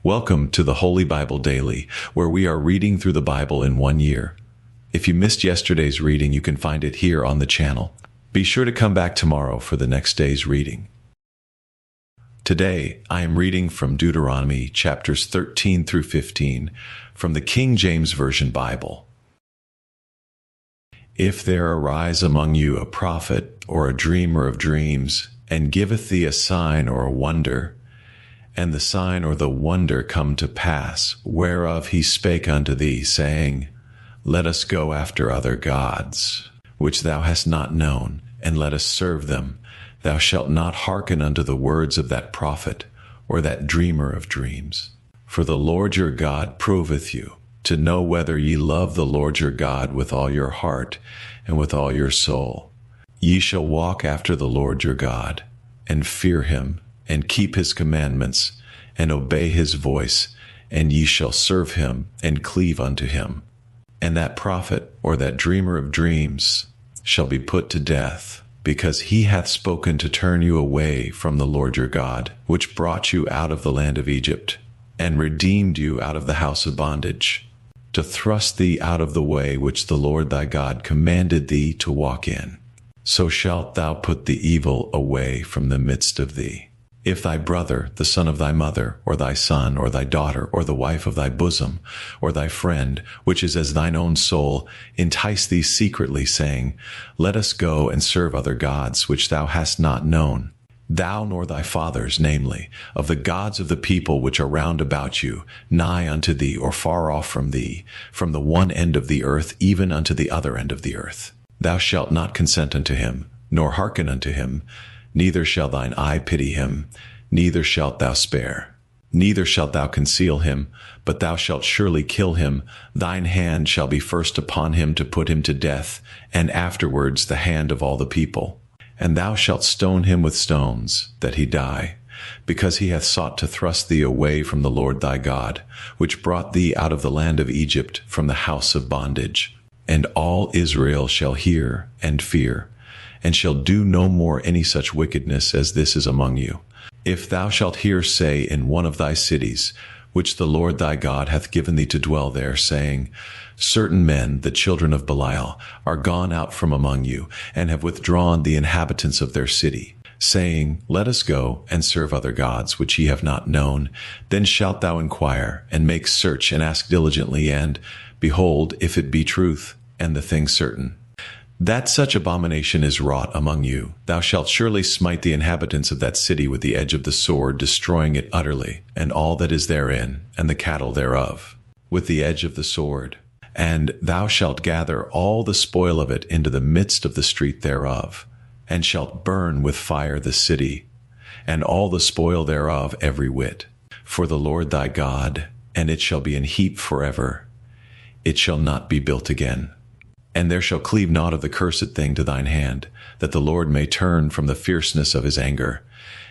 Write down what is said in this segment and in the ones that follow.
Welcome to the Holy Bible Daily, where we are reading through the Bible in 1 year. If you missed yesterday's reading, you can find it here on the channel. Be sure to come back tomorrow for the next day's reading. Today, I am reading from Deuteronomy chapters 13 through 15 from the King James Version Bible. If there arise among you a prophet or a dreamer of dreams, and giveth thee a sign or a wonder, and the sign or the wonder come to pass, whereof he spake unto thee, saying, Let us go after other gods, which thou hast not known, and let us serve them. Thou shalt not hearken unto the words of that prophet, or that dreamer of dreams. For the Lord your God proveth you, to know whether ye love the Lord your God with all your heart and with all your soul. Ye shall walk after the Lord your God, and fear him, and keep his commandments, and obey his voice, and ye shall serve him, and cleave unto him. And that prophet, or that dreamer of dreams, shall be put to death, because he hath spoken to turn you away from the Lord your God, which brought you out of the land of Egypt, and redeemed you out of the house of bondage, to thrust thee out of the way which the Lord thy God commanded thee to walk in. So shalt thou put the evil away from the midst of thee. If thy brother, the son of thy mother, or thy son, or thy daughter, or the wife of thy bosom, or thy friend, which is as thine own soul, entice thee secretly, saying, Let us go and serve other gods, which thou hast not known, thou nor thy fathers, namely, of the gods of the people which are round about you, nigh unto thee, or far off from thee, from the one end of the earth even unto the other end of the earth. Thou shalt not consent unto him, nor hearken unto him, neither shall thine eye pity him, neither shalt thou spare. Neither shalt thou conceal him, but thou shalt surely kill him. Thine hand shall be first upon him to put him to death, and afterwards the hand of all the people. And thou shalt stone him with stones, that he die, because he hath sought to thrust thee away from the Lord thy God, which brought thee out of the land of Egypt, from the house of bondage. And all Israel shall hear and fear, and shall do no more any such wickedness as this is among you. If thou shalt hear say in one of thy cities, which the Lord thy God hath given thee to dwell there, saying, Certain men, the children of Belial, are gone out from among you, and have withdrawn the inhabitants of their city, saying, Let us go and serve other gods, which ye have not known. Then shalt thou inquire, and make search, and ask diligently, and, behold, if it be truth, and the thing certain, that such abomination is wrought among you, thou shalt surely smite the inhabitants of that city with the edge of the sword, destroying it utterly, and all that is therein, and the cattle thereof, with the edge of the sword. And thou shalt gather all the spoil of it into the midst of the street thereof, and shalt burn with fire the city, and all the spoil thereof every whit, for the Lord thy God, and it shall be an heap forever. It shall not be built again. And there shall cleave naught of the cursed thing to thine hand, that the Lord may turn from the fierceness of his anger,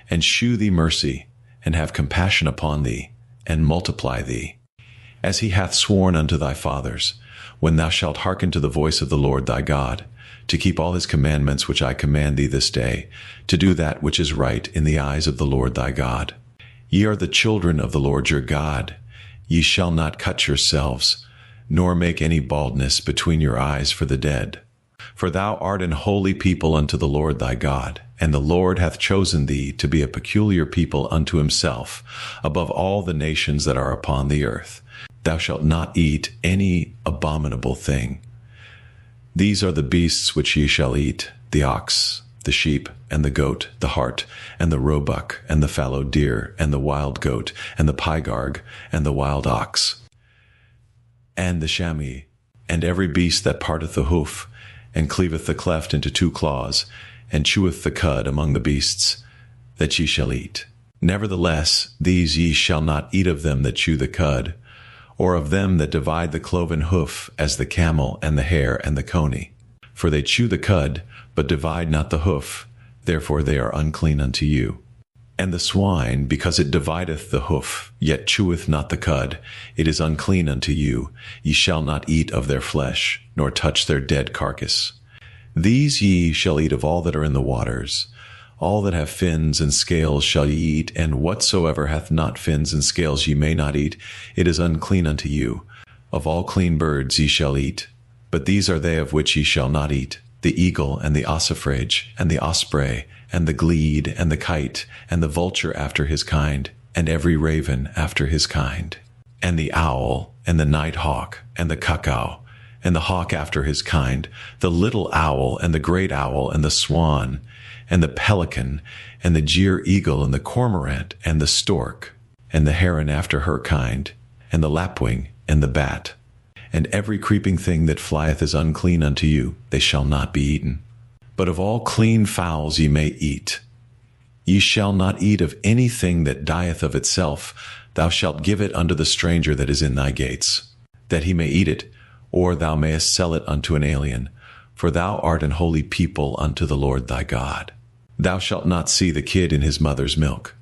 and shew thee mercy, and have compassion upon thee, and multiply thee, as he hath sworn unto thy fathers, when thou shalt hearken to the voice of the Lord thy God, to keep all his commandments which I command thee this day, to do that which is right in the eyes of the Lord thy God. Ye are the children of the Lord your God. Ye shall not cut yourselves, nor make any baldness between your eyes for the dead. For thou art an holy people unto the Lord thy God, and the Lord hath chosen thee to be a peculiar people unto himself, above all the nations that are upon the earth. Thou shalt not eat any abominable thing. These are the beasts which ye shall eat, the ox, the sheep, and the goat, the hart, and the roebuck, and the fallow deer, and the wild goat, and the pygarg, and the wild ox, and the chamois, and every beast that parteth the hoof, and cleaveth the cleft into two claws, and cheweth the cud among the beasts, that ye shall eat. Nevertheless, these ye shall not eat of them that chew the cud, or of them that divide the cloven hoof, as the camel, and the hare, and the coney. For they chew the cud, but divide not the hoof, therefore they are unclean unto you. And the swine, because it divideth the hoof, yet cheweth not the cud, it is unclean unto you. Ye shall not eat of their flesh, nor touch their dead carcass. These ye shall eat of all that are in the waters, All that have fins and scales shall ye eat, and whatsoever hath not fins and scales ye may not eat. It is unclean unto you. Of all clean birds ye shall eat. But these are they of which ye shall not eat: the eagle, and the ossifrage, and the osprey, and the glede, and the kite, and the vulture after his kind, and every raven after his kind, and the owl, and the night hawk, and the cuckoo, and the hawk after his kind, the little owl, and the great owl, and the swan, and the pelican, and the jeer eagle, and the cormorant, and the stork, and the heron after her kind, and the lapwing, and the bat. And every creeping thing that flieth is unclean unto you, they shall not be eaten. But of all clean fowls ye may eat. Ye shall not eat of anything that dieth of itself. Thou shalt give it unto the stranger that is in thy gates, that he may eat it, or thou mayest sell it unto an alien. For thou art an holy people unto the Lord thy God. Thou shalt not see the kid in his mother's milk.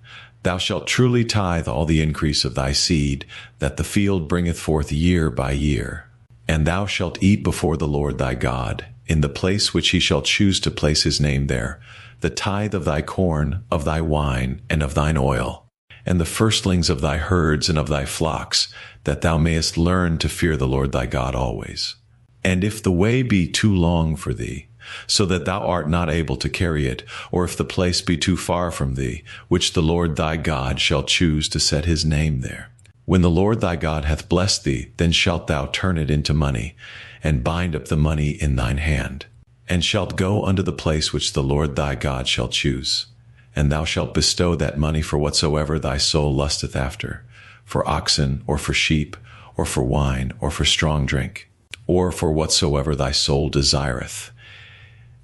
Thou shalt truly tithe all the increase of thy seed, that the field bringeth forth year by year. And thou shalt eat before the Lord thy God, in the place which he shall choose to place his name there, the tithe of thy corn, of thy wine, and of thine oil, and the firstlings of thy herds and of thy flocks, that thou mayest learn to fear the Lord thy God always. And if the way be too long for thee, so that thou art not able to carry it, or if the place be too far from thee, which the Lord thy God shall choose to set his name there, when the Lord thy God hath blessed thee, then shalt thou turn it into money, and bind up the money in thine hand, and shalt go unto the place which the Lord thy God shall choose. And thou shalt bestow that money for whatsoever thy soul lusteth after, for oxen, or for sheep, or for wine, or for strong drink, or for whatsoever thy soul desireth.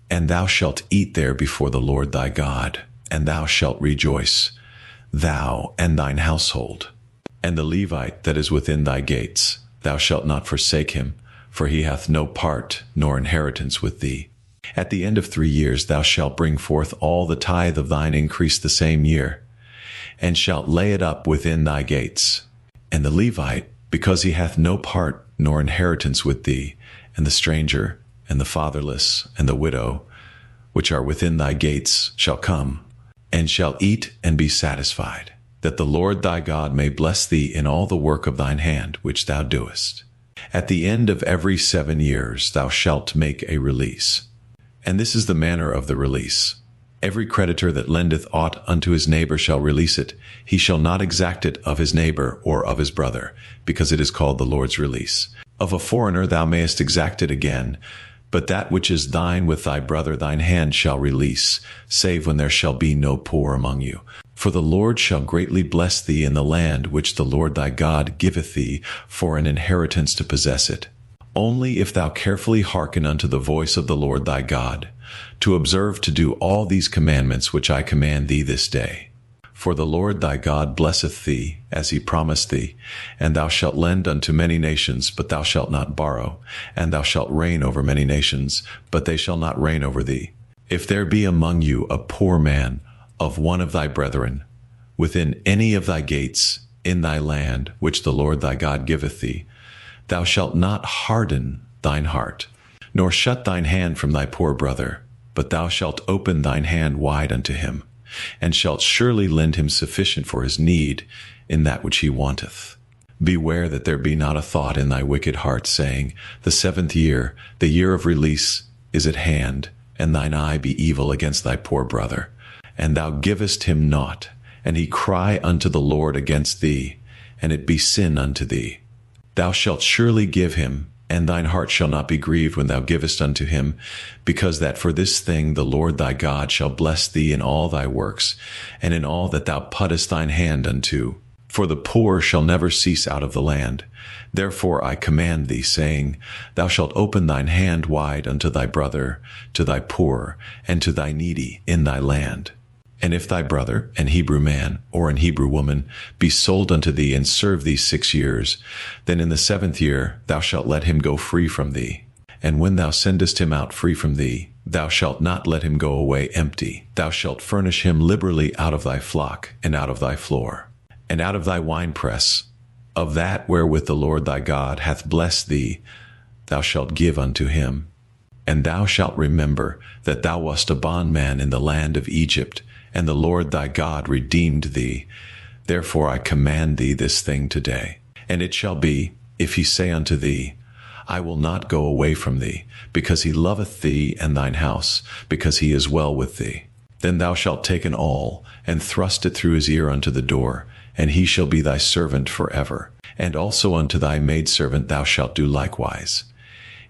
And thou shalt eat there before the Lord thy God, and thou shalt rejoice, thou and thine household. And the Levite that is within thy gates, thou shalt not forsake him, for he hath no part nor inheritance with thee. At the end of 3 years thou shalt bring forth all the tithe of thine increase the same year, and shalt lay it up within thy gates. And the Levite, because he hath no part nor inheritance with thee, and the stranger, and the fatherless, and the widow, which are within thy gates, shall come, and shall eat and be satisfied, that the Lord thy God may bless thee in all the work of thine hand which thou doest. At the end of every 7 years thou shalt make a release. And this is the manner of the release. Every creditor that lendeth aught unto his neighbor shall release it. He shall not exact it of his neighbor or of his brother, because it is called the Lord's release. Of a foreigner thou mayest exact it again, but that which is thine with thy brother thine hand shall release, save when there shall be no poor among you. For the Lord shall greatly bless thee in the land which the Lord thy God giveth thee for an inheritance to possess it. Only if thou carefully hearken unto the voice of the Lord thy God, to observe to do all these commandments which I command thee this day. For the Lord thy God blesseth thee, as he promised thee, and thou shalt lend unto many nations, but thou shalt not borrow, and thou shalt reign over many nations, but they shall not reign over thee. If there be among you a poor man of one of thy brethren, within any of thy gates, in thy land, which the Lord thy God giveth thee, thou shalt not harden thine heart, nor shut thine hand from thy poor brother, but thou shalt open thine hand wide unto him, and shalt surely lend him sufficient for his need in that which he wanteth. Beware that there be not a thought in thy wicked heart, saying, the 7th year, the year of release, is at hand, and thine eye be evil against thy poor brother, and thou givest him naught, and he cry unto the Lord against thee, and it be sin unto thee. Thou shalt surely give him, and thine heart shall not be grieved when thou givest unto him, because that for this thing the Lord thy God shall bless thee in all thy works, and in all that thou puttest thine hand unto. For the poor shall never cease out of the land. Therefore I command thee, saying, thou shalt open thine hand wide unto thy brother, to thy poor, and to thy needy in thy land. And if thy brother, an Hebrew man, or an Hebrew woman, be sold unto thee and serve thee 6 years, then in the 7th year thou shalt let him go free from thee. And when thou sendest him out free from thee, thou shalt not let him go away empty. Thou shalt furnish him liberally out of thy flock, and out of thy floor, and out of thy winepress. Of that wherewith the Lord thy God hath blessed thee, thou shalt give unto him. And thou shalt remember that thou wast a bondman in the land of Egypt, and the Lord thy God redeemed thee. Therefore I command thee this thing today. And it shall be, if he say unto thee, I will not go away from thee, because he loveth thee and thine house, because he is well with thee. Then thou shalt take an awl, and thrust it through his ear unto the door, and he shall be thy servant forever. And also unto thy maidservant thou shalt do likewise.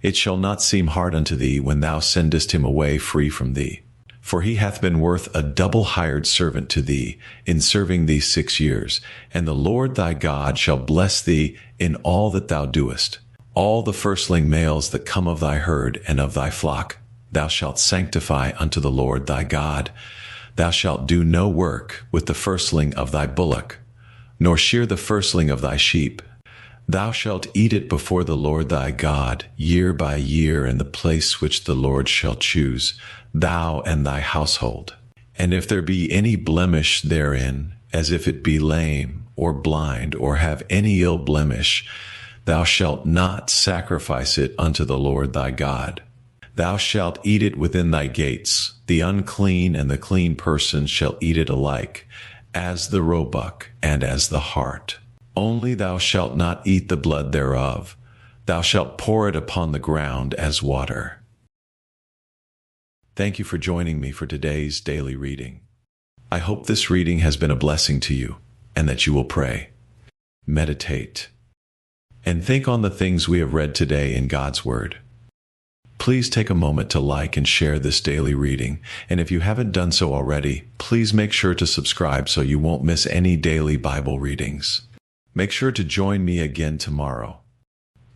It shall not seem hard unto thee when thou sendest him away free from thee. For he hath been worth a double hired servant to thee, in serving thee 6 years. And the Lord thy God shall bless thee in all that thou doest. All the firstling males that come of thy herd and of thy flock, thou shalt sanctify unto the Lord thy God. Thou shalt do no work with the firstling of thy bullock, nor shear the firstling of thy sheep. Thou shalt eat it before the Lord thy God, year by year, in the place which the Lord shall choose, thou and thy household. And if there be any blemish therein, as if it be lame, or blind, or have any ill blemish, thou shalt not sacrifice it unto the Lord thy God. Thou shalt eat it within thy gates. The unclean and the clean person shall eat it alike, as the roebuck and as the hart. Only thou shalt not eat the blood thereof. Thou shalt pour it upon the ground as water. Thank you for joining me for today's daily reading. I hope this reading has been a blessing to you, and that you will pray, meditate, and think on the things we have read today in God's Word. Please take a moment to like and share this daily reading, and if you haven't done so already, please make sure to subscribe so you won't miss any daily Bible readings. Make sure to join me again tomorrow,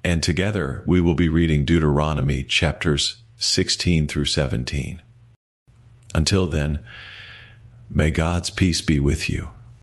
and together we will be reading Deuteronomy chapters 16 through 17. Until then, may God's peace be with you.